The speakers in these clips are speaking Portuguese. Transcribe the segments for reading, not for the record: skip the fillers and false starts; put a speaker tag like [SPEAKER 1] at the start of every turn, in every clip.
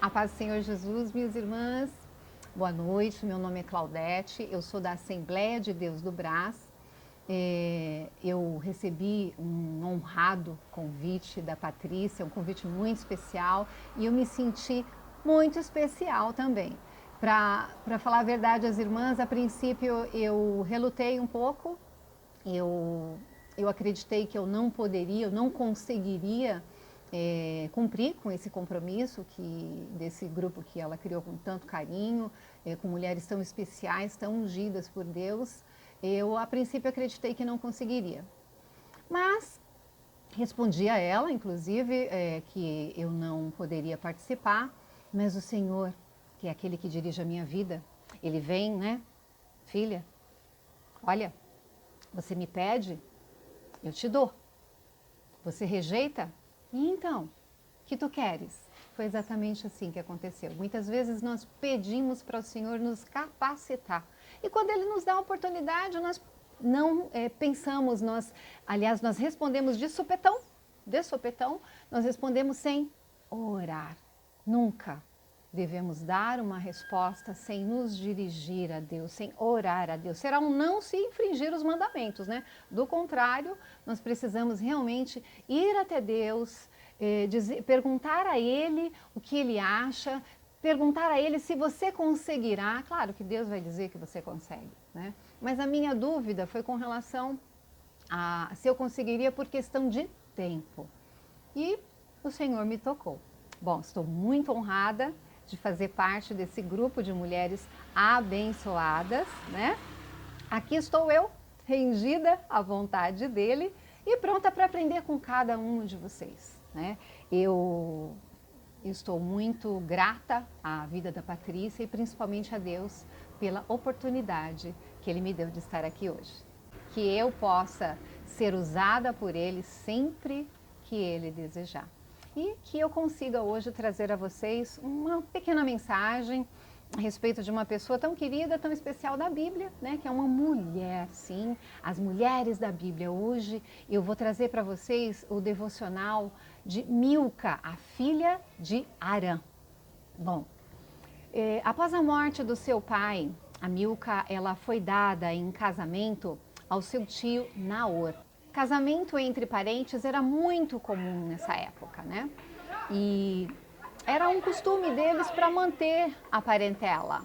[SPEAKER 1] A paz do Senhor Jesus, minhas irmãs, boa noite, meu nome é Claudete, eu sou da Assembleia de Deus do Brás. Eu recebi um honrado convite da Patrícia, um convite muito especial, e eu me senti muito especial também. Para falar a verdade às irmãs, a princípio eu relutei um pouco, eu acreditei que eu não poderia, eu não conseguiria cumprir com esse compromisso desse grupo que ela criou com tanto carinho, com mulheres tão especiais, tão ungidas por Deus. Eu, a princípio, acreditei que não conseguiria. Mas respondi a ela, inclusive, que eu não poderia participar, mas o Senhor, que é aquele que dirige a minha vida, Ele vem, né? Filha, olha, você me pede, eu te dou. Você rejeita? E então, o que tu queres? Foi exatamente assim que aconteceu. Muitas vezes nós pedimos para o Senhor nos capacitar. E quando Ele nos dá a oportunidade, nós não pensamos, aliás, nós respondemos de sopetão, nós respondemos sem orar. Nunca devemos dar uma resposta sem nos dirigir a Deus, sem orar a Deus. Será um não se infringir os mandamentos, né? Do contrário, nós precisamos realmente ir até Deus, perguntar a Ele o que Ele acha, perguntar a Ele se você conseguirá. Claro que Deus vai dizer que você consegue, né? Mas a minha dúvida foi com relação a se eu conseguiria por questão de tempo. E o Senhor me tocou. Bom, estou muito honrada de fazer parte desse grupo de mulheres abençoadas, né? Aqui estou eu, rendida à vontade dele e pronta para aprender com cada um de vocês, né? Eu estou muito grata à vida da Patrícia e principalmente a Deus pela oportunidade que Ele me deu de estar aqui hoje. Que eu possa ser usada por Ele sempre que Ele desejar. E que eu consiga hoje trazer a vocês uma pequena mensagem a respeito de uma pessoa tão querida, tão especial da Bíblia, né? Que é uma mulher, sim, as mulheres da Bíblia. Hoje eu vou trazer para vocês o devocional de Milca, a filha de Arã. Bom, após a morte do seu pai, a Milca, ela foi dada em casamento ao seu tio Naor. Casamento entre parentes era muito comum nessa época, né? E era um costume deles para manter a parentela.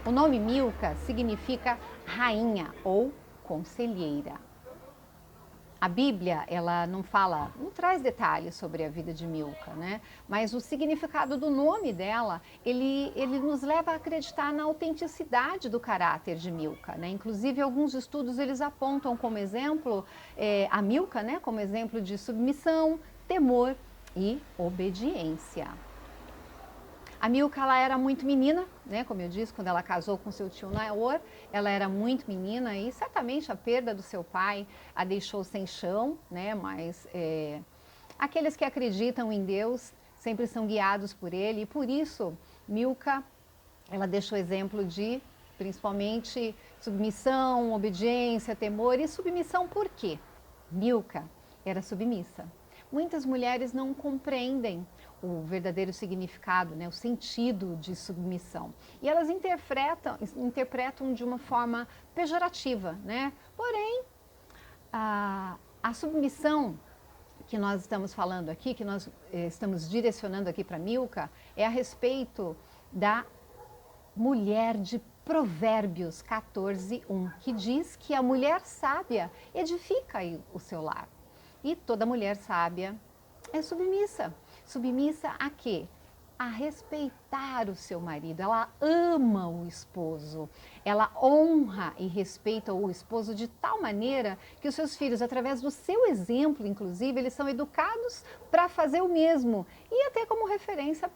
[SPEAKER 1] O nome Milca significa rainha ou conselheira. A Bíblia, ela não traz detalhes sobre a vida de Milca, né? Mas o significado do nome dela, ele nos leva a acreditar na autenticidade do caráter de Milca, né? Inclusive, alguns estudos, eles apontam como exemplo a Milca, né? Como exemplo de submissão, temor e obediência. A Milca, ela era muito menina, né? Como eu disse, quando ela casou com seu tio Naor, ela era muito menina e certamente a perda do seu pai a deixou sem chão, né? Mas aqueles que acreditam em Deus sempre são guiados por Ele e por isso Milca, ela deixou exemplo de principalmente submissão, obediência, temor. E submissão por quê? Milca era submissa. Muitas mulheres não compreendem o verdadeiro significado, né, o sentido de submissão. E elas interpretam de uma forma pejorativa, né? Porém, a submissão que nós estamos falando aqui, que nós estamos direcionando aqui para Milca, é a respeito da mulher de Provérbios 14:1, que diz que a mulher sábia edifica o seu lar. E toda mulher sábia é submissa. Submissa a quê? A respeitar o seu marido. Ela ama o esposo. Ela honra e respeita o esposo de tal maneira que os seus filhos, através do seu exemplo, inclusive, eles são educados para fazer o mesmo. E até como referência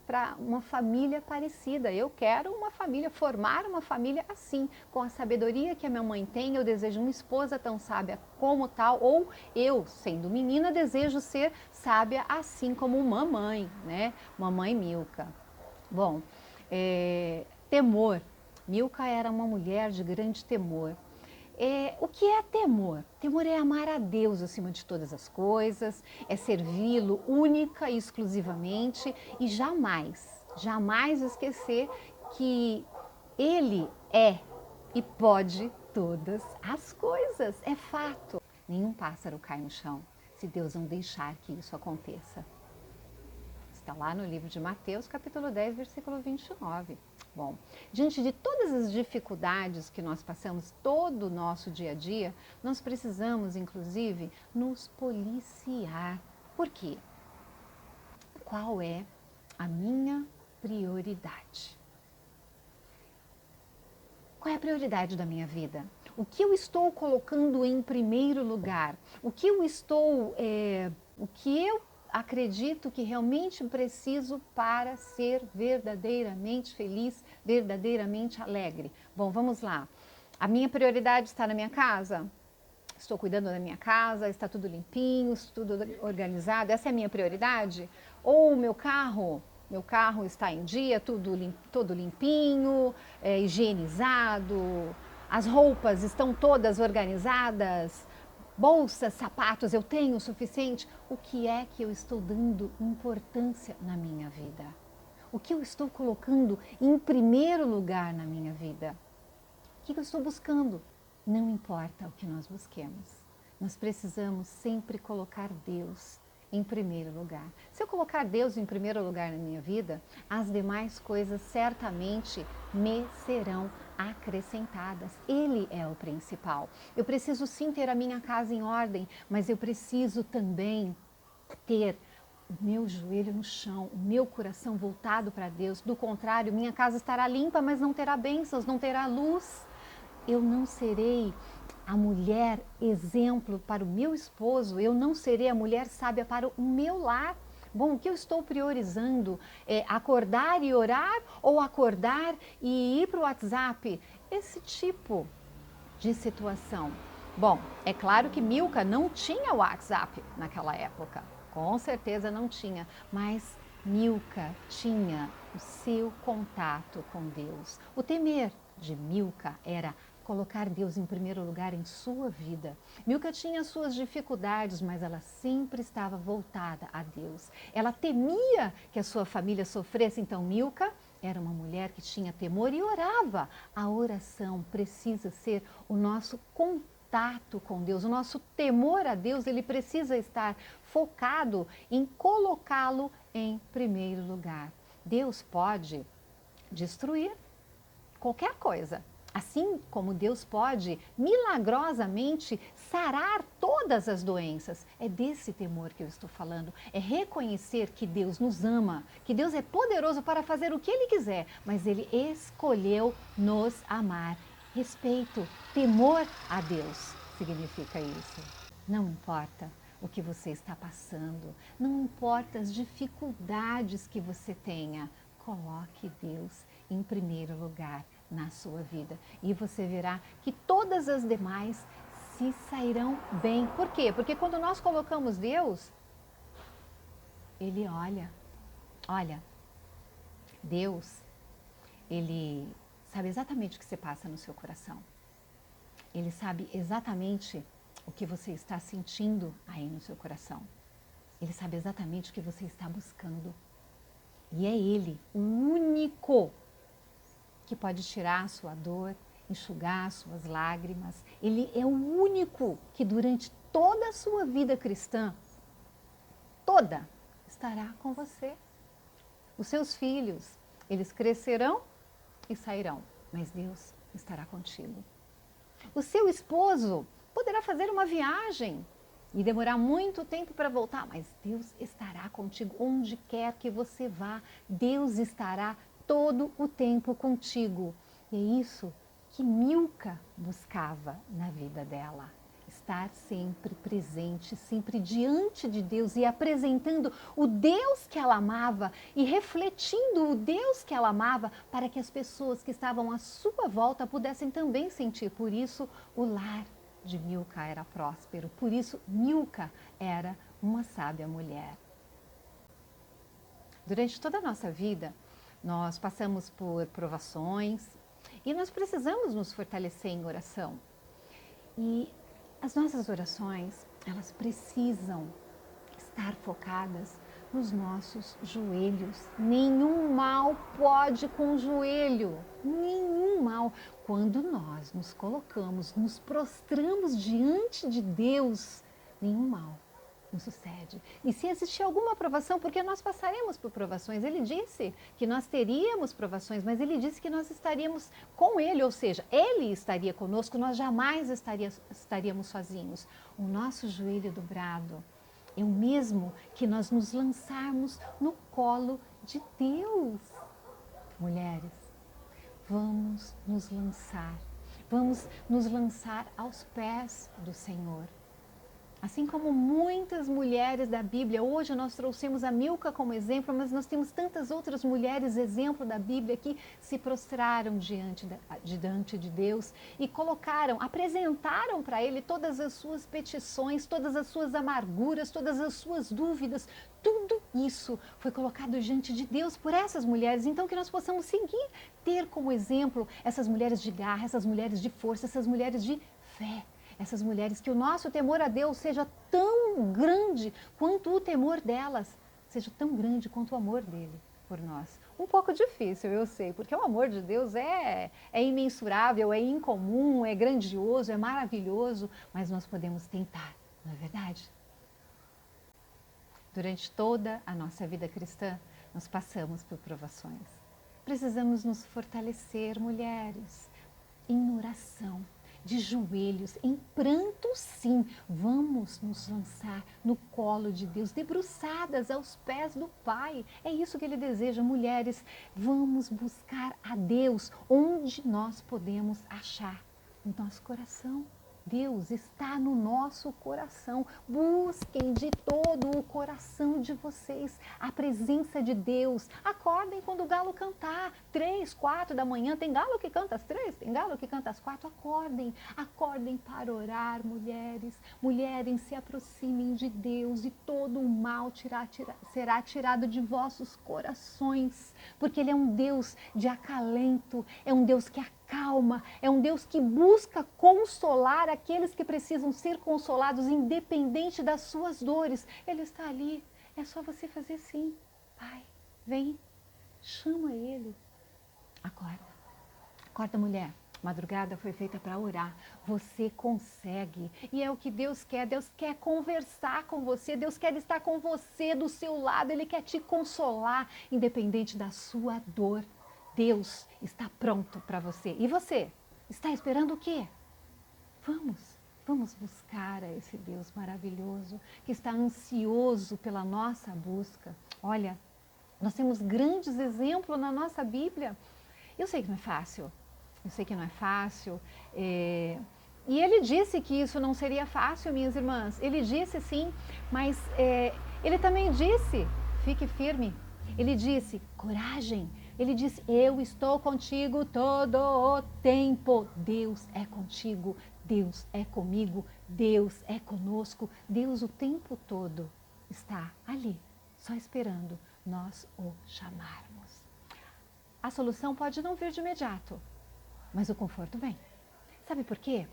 [SPEAKER 1] para uma família parecida. Eu quero formar uma família assim, com a sabedoria que a minha mãe tem. Eu desejo uma esposa tão sábia como tal, ou eu, sendo menina, desejo ser sábia assim como mamãe, né? Mamãe Milca. Bom, temor. Milca era uma mulher de grande temor. O que é temor? Temor é amar a Deus acima de todas as coisas, é servi-lo única e exclusivamente e jamais esquecer que Ele é e pode todas as coisas. É fato. Nenhum pássaro cai no chão se Deus não deixar que isso aconteça. Está lá no livro de Mateus, capítulo 10, versículo 29. Bom, diante de todas as dificuldades que nós passamos todo o nosso dia a dia, nós precisamos, inclusive, nos policiar. Por quê? Qual é a minha prioridade? Qual é a prioridade da minha vida? O que eu estou colocando em primeiro lugar? O que eu acredito que realmente preciso para ser verdadeiramente feliz, verdadeiramente alegre? Bom, vamos lá. A minha prioridade está na minha casa? Estou cuidando da minha casa, está tudo limpinho, tudo organizado? Essa é a minha prioridade? Ou o meu carro? Meu carro está em dia, todo limpinho, higienizado, as roupas estão todas organizadas, bolsas, sapatos, eu tenho o suficiente? O que é que eu estou dando importância na minha vida? O que eu estou colocando em primeiro lugar na minha vida? O que eu estou buscando? Não importa o que nós busquemos, nós precisamos sempre colocar Deus em primeiro lugar. Se eu colocar Deus em primeiro lugar na minha vida, as demais coisas certamente me serão acrescentadas. Ele é o principal. Eu preciso sim ter a minha casa em ordem, mas eu preciso também ter o meu joelho no chão, o meu coração voltado para Deus. Do contrário, minha casa estará limpa, mas não terá bênçãos, não terá luz. Eu não serei a mulher exemplo para o meu esposo, eu não serei a mulher sábia para o meu lar. Bom, o que eu estou priorizando é acordar e orar ou acordar e ir para o WhatsApp? Esse tipo de situação. Bom, é claro que Milca não tinha WhatsApp naquela época, com certeza não tinha, mas Milca tinha o seu contato com Deus. O temer de Milca era colocar Deus em primeiro lugar em sua vida. Milca tinha suas dificuldades, mas ela sempre estava voltada a Deus. Ela temia que a sua família sofresse, então Milca era uma mulher que tinha temor e orava. A oração precisa ser o nosso contato com Deus, o nosso temor a Deus, ele precisa estar focado em colocá-lo em primeiro lugar. Deus pode destruir qualquer coisa, assim como Deus pode milagrosamente sarar todas as doenças. É desse temor que eu estou falando. É reconhecer que Deus nos ama, que Deus é poderoso para fazer o que Ele quiser, mas Ele escolheu nos amar. Respeito, temor a Deus significa isso. Não importa o que você está passando, não importa as dificuldades que você tenha, coloque Deus em primeiro lugar na sua vida e você verá que todas as demais se sairão bem. Por quê? Porque quando nós colocamos Deus, Ele olha, Deus, Ele sabe exatamente o que se passa no seu coração. Ele sabe exatamente o que você está sentindo aí no seu coração. Ele sabe exatamente o que você está buscando. E é Ele, o único que pode tirar a sua dor, enxugar as suas lágrimas. Ele é o único que durante toda a sua vida cristã, toda, estará com você. Os seus filhos, eles crescerão e sairão, mas Deus estará contigo. O seu esposo poderá fazer uma viagem e demorar muito tempo para voltar, mas Deus estará contigo onde quer que você vá. Deus estará todo o tempo contigo. E é isso que Milca buscava na vida dela. Estar sempre presente, sempre diante de Deus e apresentando o Deus que ela amava e refletindo o Deus que ela amava para que as pessoas que estavam à sua volta pudessem também sentir. Por isso, o lar de Milca era próspero. Por isso, Milca era uma sábia mulher. Durante toda a nossa vida, nós passamos por provações e nós precisamos nos fortalecer em oração. E as nossas orações, elas precisam estar focadas nos nossos joelhos. Nenhum mal pode com o joelho, nenhum mal. Quando nós nos colocamos, nos prostramos diante de Deus, nenhum mal nos sucede. E se existir alguma provação, porque nós passaremos por provações, ele disse que nós teríamos provações, mas ele disse que nós estaríamos com ele, ou seja, ele estaria conosco, nós jamais estaríamos sozinhos. O nosso joelho dobrado é o mesmo que nós nos lançarmos no colo de Deus. Mulheres, vamos nos lançar aos pés do Senhor. Assim como muitas mulheres da Bíblia, hoje nós trouxemos a Milca como exemplo, mas nós temos tantas outras mulheres exemplo da Bíblia que se prostraram diante de Deus e apresentaram para Ele todas as suas petições, todas as suas amarguras, todas as suas dúvidas. Tudo isso foi colocado diante de Deus por essas mulheres, então que nós possamos seguir, ter como exemplo essas mulheres de garra, essas mulheres de força, essas mulheres de fé. Essas mulheres, que o nosso temor a Deus seja tão grande quanto o temor delas, seja tão grande quanto o amor dele por nós. Um pouco difícil, eu sei, porque o amor de Deus é imensurável, é incomum, é grandioso, é maravilhoso, mas nós podemos tentar, não é verdade? Durante toda a nossa vida cristã, nós passamos por provações. Precisamos nos fortalecer, mulheres, em oração, de joelhos, em pranto sim, vamos nos lançar no colo de Deus, debruçadas aos pés do Pai. É isso que Ele deseja, mulheres, vamos buscar a Deus onde nós podemos achar, no nosso coração. Deus está no nosso coração. Busquem de todo o coração de vocês a presença de Deus. Acordem quando o galo cantar, 3, 4 da manhã. Tem galo que canta às 3, tem galo que canta às 4. Acordem, acordem para orar, mulheres. Mulheres, se aproximem de Deus e todo o mal será tirado de vossos corações, porque Ele é um Deus de acalento, é um Deus que acalma, é um Deus que busca consolar aqueles que precisam ser consolados, independente das suas dores. Ele está ali, é só você fazer sim. Pai, vem, chama Ele. Acorda mulher. Madrugada foi feita para orar. Você consegue. E é o que Deus quer. Deus quer conversar com você. Deus quer estar com você do seu lado. Ele quer te consolar, independente da sua dor. Deus está pronto para você. E você? Está esperando o quê? Vamos buscar a esse Deus maravilhoso que está ansioso pela nossa busca. Olha, nós temos grandes exemplos na nossa Bíblia. Eu sei que não é fácil. E Ele disse que isso não seria fácil, minhas irmãs. Ele disse sim, mas Ele também disse, fique firme. Ele disse, coragem. Ele disse, eu estou contigo todo o tempo. Deus é contigo, Deus é comigo, Deus é conosco. Deus o tempo todo está ali, só esperando nós o chamarmos. A solução pode não vir de imediato, mas o conforto vem. Sabe por quê?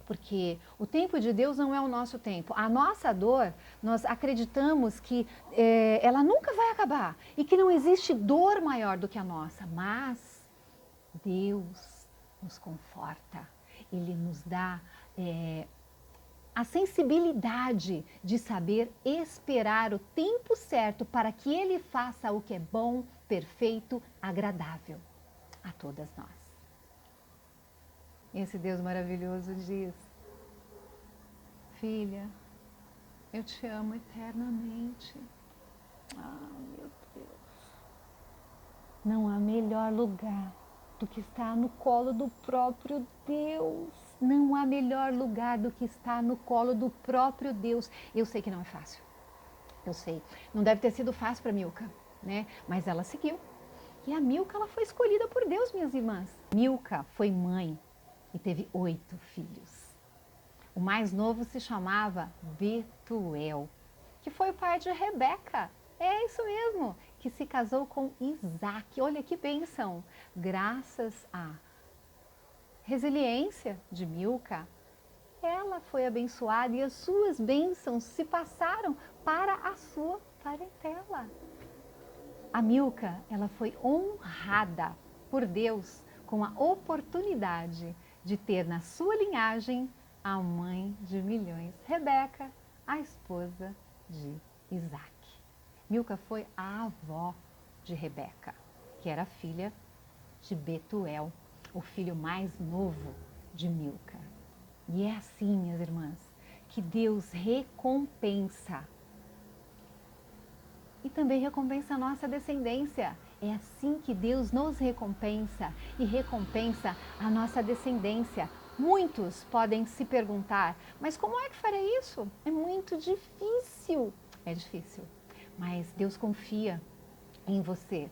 [SPEAKER 1] Porque o tempo de Deus não é o nosso tempo. A nossa dor, nós acreditamos que ela nunca vai acabar e que não existe dor maior do que a nossa. Mas Deus nos conforta. Ele nos dá a sensibilidade de saber esperar o tempo certo para que Ele faça o que é bom, perfeito, agradável a todas nós. Esse Deus maravilhoso diz, filha, eu te amo eternamente. Ah, meu Deus. Não há melhor lugar do que estar no colo do próprio Deus. Não há melhor lugar do que estar no colo do próprio Deus. Eu sei que não é fácil. Eu sei. Não deve ter sido fácil para Milca, né? Mas ela seguiu. E a Milca, ela foi escolhida por Deus, minhas irmãs. Milca foi mãe e teve 8 filhos. O mais novo se chamava Betuel, que foi o pai de Rebeca. É isso mesmo, que se casou com Isaac. Olha que bênção! Graças à resiliência de Milca, ela foi abençoada e as suas bênçãos se passaram para a sua parentela. A Milca, ela foi honrada por Deus com a oportunidade de ter na sua linhagem a mãe de milhões, Rebeca, a esposa de Isaac. Milca foi a avó de Rebeca, que era filha de Betuel, o filho mais novo de Milca. E é assim, minhas irmãs, que Deus recompensa e também recompensa a nossa descendência. É assim que Deus nos recompensa e recompensa a nossa descendência. Muitos podem se perguntar, mas como é que farei isso? É muito difícil. É difícil, mas Deus confia em você.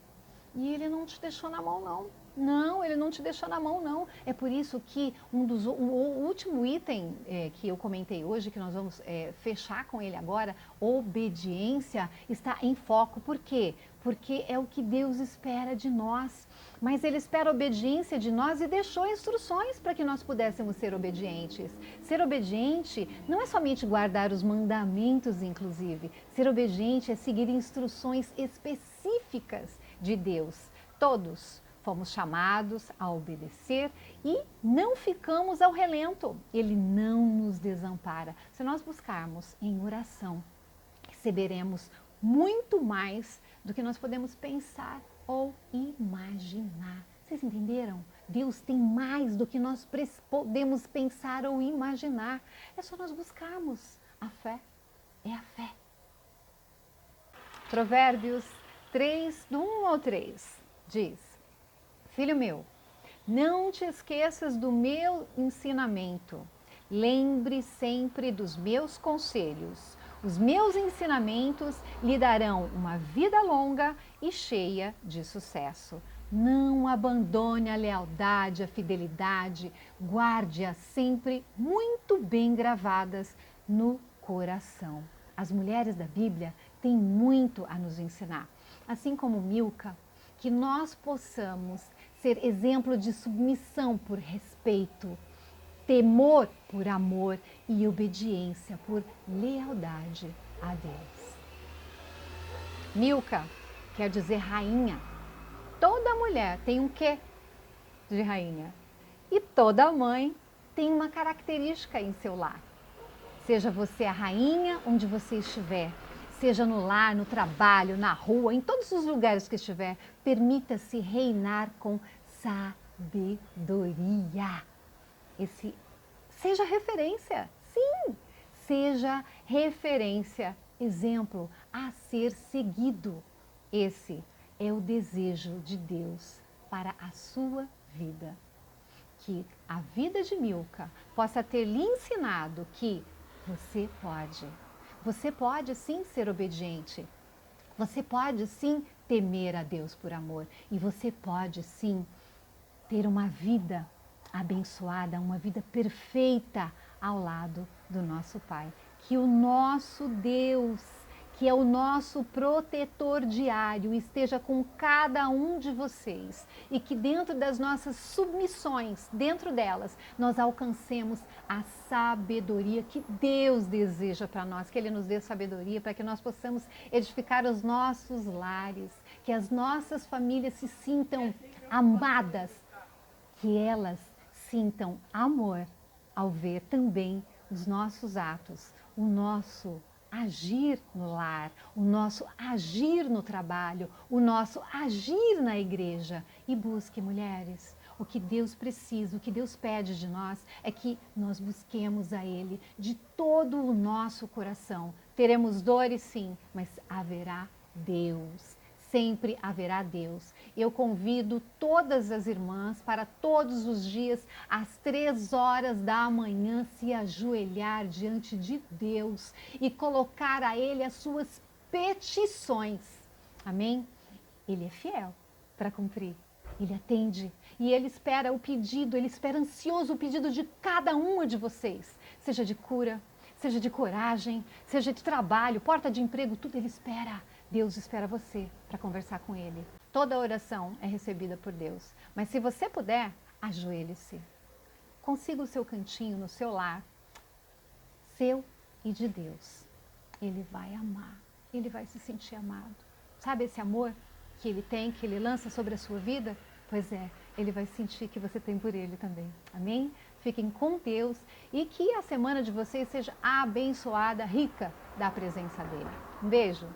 [SPEAKER 1] E Ele não te deixou na mão, não. Não, Ele não te deixou na mão, não. É por isso que o último item que eu comentei hoje, que nós vamos fechar com ele agora, obediência, está em foco. Por quê? Porque é o que Deus espera de nós. Mas Ele espera obediência de nós e deixou instruções para que nós pudéssemos ser obedientes. Ser obediente não é somente guardar os mandamentos, inclusive. Ser obediente é seguir instruções específicas de Deus. Todos fomos chamados a obedecer e não ficamos ao relento. Ele não nos desampara. Se nós buscarmos em oração, receberemos muito mais do que nós podemos pensar ou imaginar. Vocês entenderam? Deus tem mais do que nós podemos pensar ou imaginar. É só nós buscarmos. A fé é a fé. Provérbios 3, do 1 ao 3, diz: Filho meu, não te esqueças do meu ensinamento. Lembre sempre dos meus conselhos. Os meus ensinamentos lhe darão uma vida longa e cheia de sucesso. Não abandone a lealdade, a fidelidade, guarde-as sempre muito bem gravadas no coração. As mulheres da Bíblia têm muito a nos ensinar. Assim como Milca, que nós possamos ser exemplo de submissão por respeito, temor por amor e obediência por lealdade a Deus. Milca quer dizer rainha. Toda mulher tem um quê de rainha? E toda mãe tem uma característica em seu lar. Seja você a rainha onde você estiver, seja no lar, no trabalho, na rua, em todos os lugares que estiver, permita-se reinar com sabedoria. Seja referência, sim, seja referência, exemplo a ser seguido. Esse é o desejo de Deus para a sua vida. Que a vida de Milca possa ter lhe ensinado que você pode sim ser obediente, você pode sim temer a Deus por amor e você pode sim ter uma vida abençoada, uma vida perfeita ao lado do nosso Pai. Que o nosso Deus, que é o nosso protetor diário, esteja com cada um de vocês e que dentro das nossas submissões, dentro delas, nós alcancemos a sabedoria que Deus deseja para nós, que Ele nos dê sabedoria para que nós possamos edificar os nossos lares, que as nossas famílias se sintam amadas, que elas sintam amor ao ver também os nossos atos, o nosso agir no lar, o nosso agir no trabalho, o nosso agir na igreja. E busque, mulheres, o que Deus precisa, o que Deus pede de nós é que nós busquemos a Ele de todo o nosso coração. Teremos dores, sim, mas haverá Deus. Sempre haverá Deus. Eu convido todas as irmãs para todos os dias, às 3 horas da manhã, se ajoelhar diante de Deus e colocar a Ele as suas petições. Amém? Ele é fiel para cumprir. Ele atende e Ele espera o pedido, Ele espera ansioso o pedido de cada uma de vocês. Seja de cura, seja de coragem, seja de trabalho, porta de emprego, tudo Ele espera. Deus espera você para conversar com Ele. Toda oração é recebida por Deus. Mas se você puder, ajoelhe-se. Consiga o seu cantinho no seu lar. seu e de Deus, ele vai amar, ele vai se sentir amado. Sabe esse amor que ele tem, que ele lança sobre a sua vida? Pois é, ele vai sentir que você tem por ele também. Amém? Fiquem com Deus e que a semana de vocês seja abençoada, rica da presença dele. Um beijo!